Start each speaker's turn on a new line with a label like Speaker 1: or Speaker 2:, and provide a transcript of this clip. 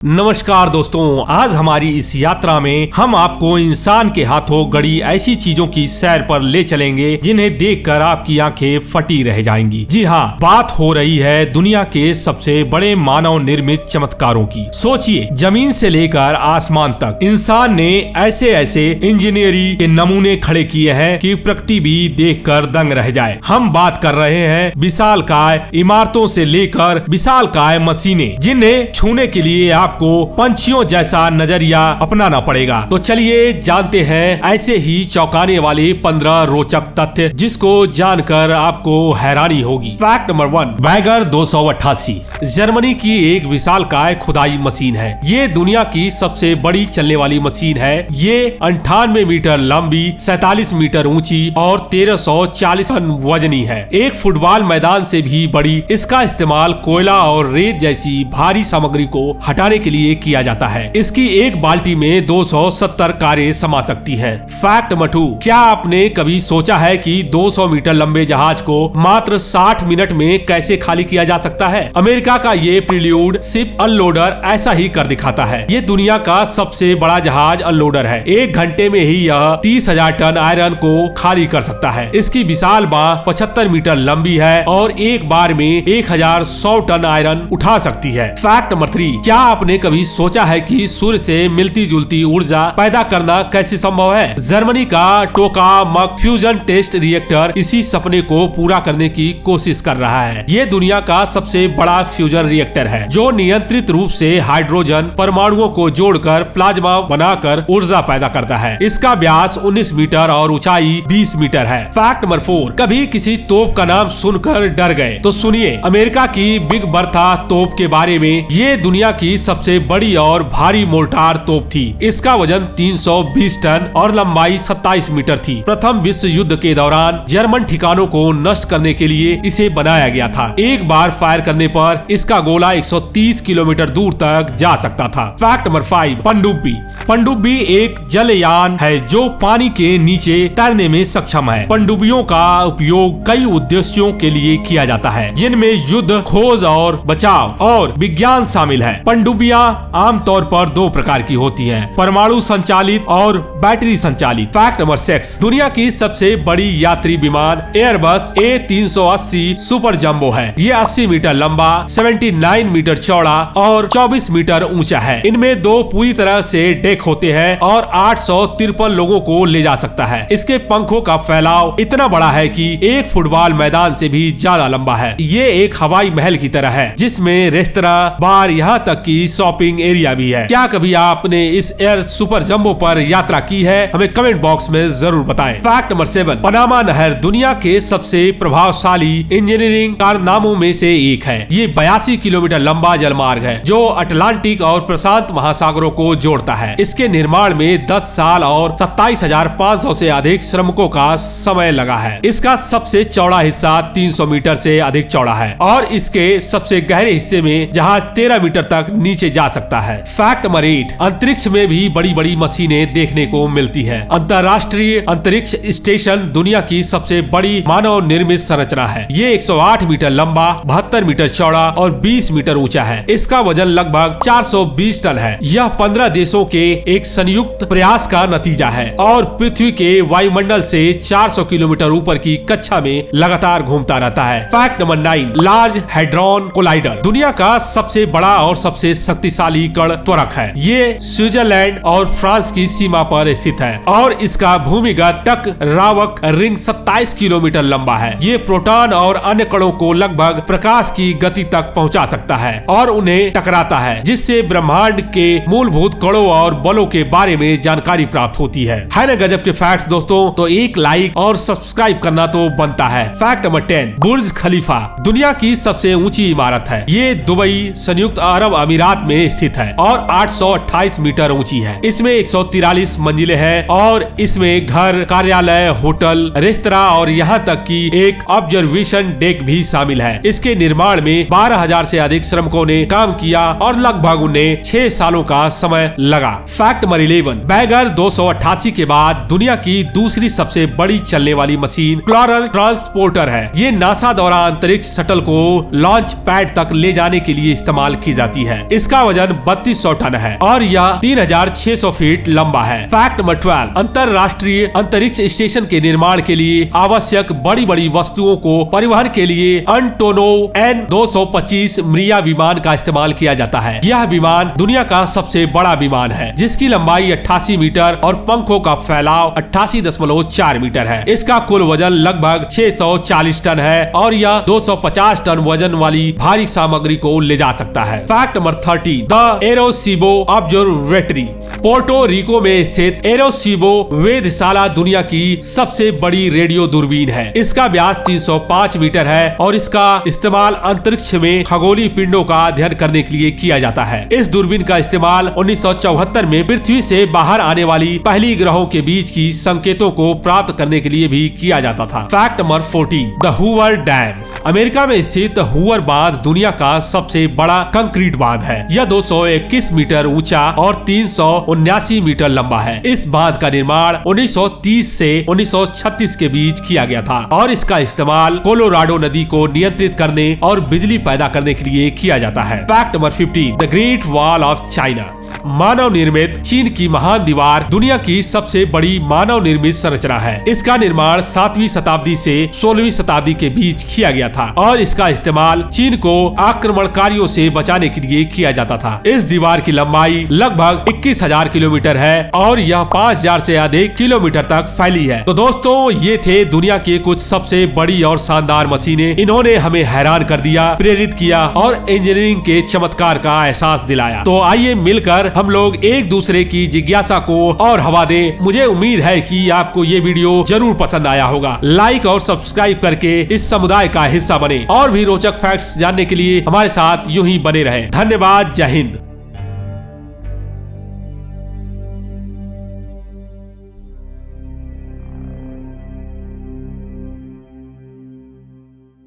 Speaker 1: नमस्कार दोस्तों, आज हमारी इस यात्रा में हम आपको इंसान के हाथों गढ़ी ऐसी चीजों की सैर पर ले चलेंगे जिन्हें देखकर आपकी आंखें फटी रह जाएंगी। जी हाँ, बात हो रही है दुनिया के सबसे बड़े मानव निर्मित चमत्कारों की। सोचिए, जमीन से लेकर आसमान तक इंसान ने ऐसे ऐसे इंजीनियरिंग के नमूने खड़े किए हैं कि प्रकृति भी देखकर दंग रह जाए। हम बात कर रहे हैं विशालकाय इमारतों से लेकर विशालकाय मशीनें, जिन्हें छूने के लिए आपको पंछियों जैसा नजरिया अपनाना पड़ेगा। तो चलिए जानते हैं ऐसे ही चौंकाने वाले 15 रोचक तथ्य जिसको जानकर आपको हैरानी होगी। फैक्ट नंबर 1, बैगर 288 जर्मनी की एक विशालकाय खुदाई मशीन है। ये दुनिया की सबसे बड़ी चलने वाली मशीन है। ये 98 मीटर लंबी, 47 मीटर ऊंची और 1340 टन वजनी है। एक फुटबॉल मैदान से भी बड़ी इसका इस्तेमाल कोयला और रेत जैसी भारी सामग्री को हटाने के लिए किया जाता है। इसकी एक बाल्टी में 270 कारें समा सकती हैं। फैक्ट नंबर 2, क्या आपने कभी सोचा है कि 200 मीटर लंबे जहाज को मात्र 60 मिनट में कैसे खाली किया जा सकता है? अमेरिका का ये प्रील्यूड शिप अनलोडर ऐसा ही कर दिखाता है। ये दुनिया का सबसे बड़ा जहाज अनलोडर है। 1 घंटे में ही यह 30,000 टन आयरन को खाली कर सकता है। इसकी विशाल बाँह 75 मीटर लंबी है और एक बार में 1100 टन आयरन उठा सकती है। फैक्ट नंबर 3, क्या आपने कभी सोचा है कि सूर्य से मिलती जुलती ऊर्जा पैदा करना कैसे संभव है? जर्मनी का टोकामक फ्यूजन टेस्ट रिएक्टर इसी सपने को पूरा करने की कोशिश कर रहा है। ये दुनिया का सबसे बड़ा फ्यूजन रिएक्टर है जो नियंत्रित रूप से हाइड्रोजन परमाणुओं को जोड़कर प्लाज्मा बनाकर ऊर्जा पैदा करता है। इसका व्यास 19 मीटर और ऊंचाई 20 मीटर है। फैक्ट नंबर 4, कभी किसी तोप का नाम सुनकर डर गए? तो सुनिए, अमेरिका की बिग बर्था तोप के बारे में। ये दुनिया की सबसे बड़ी और भारी मोर्टार तोप थी। इसका वजन 320 टन और लंबाई 27 मीटर थी। प्रथम विश्व युद्ध के दौरान जर्मन ठिकानों को नष्ट करने के लिए इसे बनाया गया था। एक बार फायर करने पर इसका गोला 130 किलोमीटर दूर तक जा सकता था। फैक्ट नंबर 5, पनडुब्बी। पनडुब्बी एक जलयान है जो पानी के नीचे तैरने में सक्षम है। पनडुब्बियों का उपयोग कई उद्देश्यों के लिए किया जाता है, जिनमें युद्ध, खोज और बचाव और विज्ञान शामिल है। पनडुब्बियां आमतौर पर 2 प्रकार की होती हैं, परमाणु संचालित और बैटरी संचालित। फैक्ट नंबर 6, दुनिया की सबसे बड़ी यात्री विमान एयरबस A380 सुपर जंबो है। ये 80 मीटर लंबा, 79 मीटर चौड़ा और 24 मीटर ऊंचा है। इनमें 2 पूरी तरह से डेक होते हैं और 853 लोगों को ले जा सकता है। इसके पंखों का फैलाव इतना बड़ा है कि एक फुटबॉल मैदान से भी ज्यादा लंबा है। ये एक हवाई महल की तरह है जिसमें रेस्तरां, बार, यहाँ तक कि शॉपिंग एरिया भी है। क्या कभी आपने इस एयर सुपर जंबो पर यात्रा की है? हमें कमेंट बॉक्स में जरूर बताएं। फैक्ट नंबर 7, पनामा नहर दुनिया के सबसे प्रभावशाली इंजीनियरिंग कारनामों में से एक है। ये 82 किलोमीटर लंबा जलमार्ग है जो अटलांटिक और प्रशांत महासागरों को जोड़ता है। इसके निर्माण में 10 साल और 27,500 से अधिक श्रमिकों का समय लगा है। इसका सबसे चौड़ा हिस्सा 300 मीटर से अधिक चौड़ा है और इसके सबसे गहरे हिस्से में जहाज 13 मीटर तक नीचे जा सकता है। फैक्ट नंबर 8, अंतरिक्ष में भी बड़ी बड़ी मशीनें देखने को मिलती है। अंतरराष्ट्रीय अंतरिक्ष स्टेशन दुनिया की सबसे बड़ी मानव निर्मित संरचना है। ये 108 मीटर लंबा, 72 मीटर चौड़ा और 20 मीटर ऊंचा है। इसका वजन लगभग 420 टन है। यह 15 देशों के एक संयुक्त प्रयास का नतीजा है और पृथ्वी के वायुमंडल से 400 किलोमीटर ऊपर की कक्षा में लगातार घूमता रहता है। Fact number 9, large hadron collider दुनिया का सबसे बड़ा और सबसे शक्तिशाली कण त्वरक है। ये स्विट्जरलैंड और फ्रांस की सीमा पर स्थित है और इसका भूमिगत टकरावक रिंग 27 किलोमीटर लंबा है। ये प्रोटॉन और अन्य कणों को लगभग प्रकाश की गति तक पहुंचा सकता है और उन्हें टकराता है, जिससे ब्रह्मांड के मूलभूत कणों और बलों के बारे में जानकारी प्राप्त होती है ना गजब के फैक्ट्स दोस्तों? तो एक लाइक और सब्सक्राइब करना तो बनता है। फैक्ट नंबर 10, बुर्ज खलीफा दुनिया की सबसे ऊंची इमारत है। ये दुबई, संयुक्त अरब अमीरात में स्थित है और 828 मीटर ऊंची है। इसमें 143 मंजिलें हैं और इसमें घर, कार्यालय, होटल, रेस्तरां और यहाँ तक कि एक ऑब्जर्वेशन डेक भी शामिल है। इसके निर्माण में 12,000 से अधिक श्रमिकों ने काम किया और लगभग उन्हें 6 सालों का समय लगा। फैक्ट नंबर 11, बैगर 288 के बाद दुनिया की दूसरी सबसे बड़ी चलने वाली मशीन क्लॉरर ट्रांसपोर्टर है। ये नासा द्वारा अंतरिक्ष शटल को लॉन्च पैड तक ले जाने के लिए इस्तेमाल की जाती है। इसका इसका वजन 3200 टन है और यह 3600 फीट लंबा है। फैक्ट नंबर 12, अंतरराष्ट्रीय अंतरिक्ष स्टेशन के निर्माण के लिए आवश्यक बड़ी बड़ी वस्तुओं को परिवहन के लिए एंटोनोव N-225 मरिया विमान का इस्तेमाल किया जाता है। यह विमान दुनिया का सबसे बड़ा विमान है, जिसकी लंबाई 88 मीटर और पंखों का फैलाव 88.4 मीटर है। इसका कुल वजन लगभग 640 टन है और यह 250 टन वजन वाली भारी सामग्री को ले जा सकता है। Fact number 13, the Arecibo observatory. Puerto Rico में स्थित एरोसीबो वेधशाला दुनिया की सबसे बड़ी रेडियो दूरबीन है। इसका व्यास 305 मीटर है और इसका इस्तेमाल अंतरिक्ष में खगोलीय पिंडों का अध्ययन करने के लिए किया जाता है। इस दूरबीन का इस्तेमाल 1974 में पृथ्वी से बाहर आने वाली पहली ग्रहों के बीच की संकेतों को प्राप्त करने के लिए भी किया जाता था। Fact number 14, the Hoover dam. America में स्थित हूवर बांध दुनिया का सबसे बड़ा कंक्रीट बांध है। यह 221 मीटर ऊंचा और 379 मीटर लंबा है। इस बांध का निर्माण 1930 से 1936 के बीच किया गया था और इसका इस्तेमाल कोलोराडो नदी को नियंत्रित करने और बिजली पैदा करने के लिए किया जाता है। Fact number 15, the Great Wall of China. मानव निर्मित चीन की महान दीवार दुनिया की सबसे बड़ी मानव निर्मित संरचना है। इसका निर्माण 7वीं शताब्दी से 16वीं शताब्दी के बीच किया गया था और इसका इस्तेमाल चीन को आक्रमणकारियों से बचाने के लिए किया जाता था। इस दीवार की लंबाई लगभग 21,000 किलोमीटर है और यह 5,000 से अधिक किलोमीटर तक फैली है। तो दोस्तों, ये थे दुनिया की कुछ सबसे बड़ी और शानदार मशीनें। इन्होंने हमें हैरान कर दिया, प्रेरित किया और इंजीनियरिंग के चमत्कार का एहसास दिलाया। तो आइए मिलकर हम लोग एक दूसरे की जिज्ञासा को और हवा दें। मुझे उम्मीद है कि आपको ये वीडियो जरूर पसंद आया होगा। लाइक और सब्सक्राइब करके इस समुदाय का हिस्सा बने और भी रोचक फैक्ट्स जानने के लिए हमारे साथ यूं ही बने रहें। धन्यवाद। जय हिंद।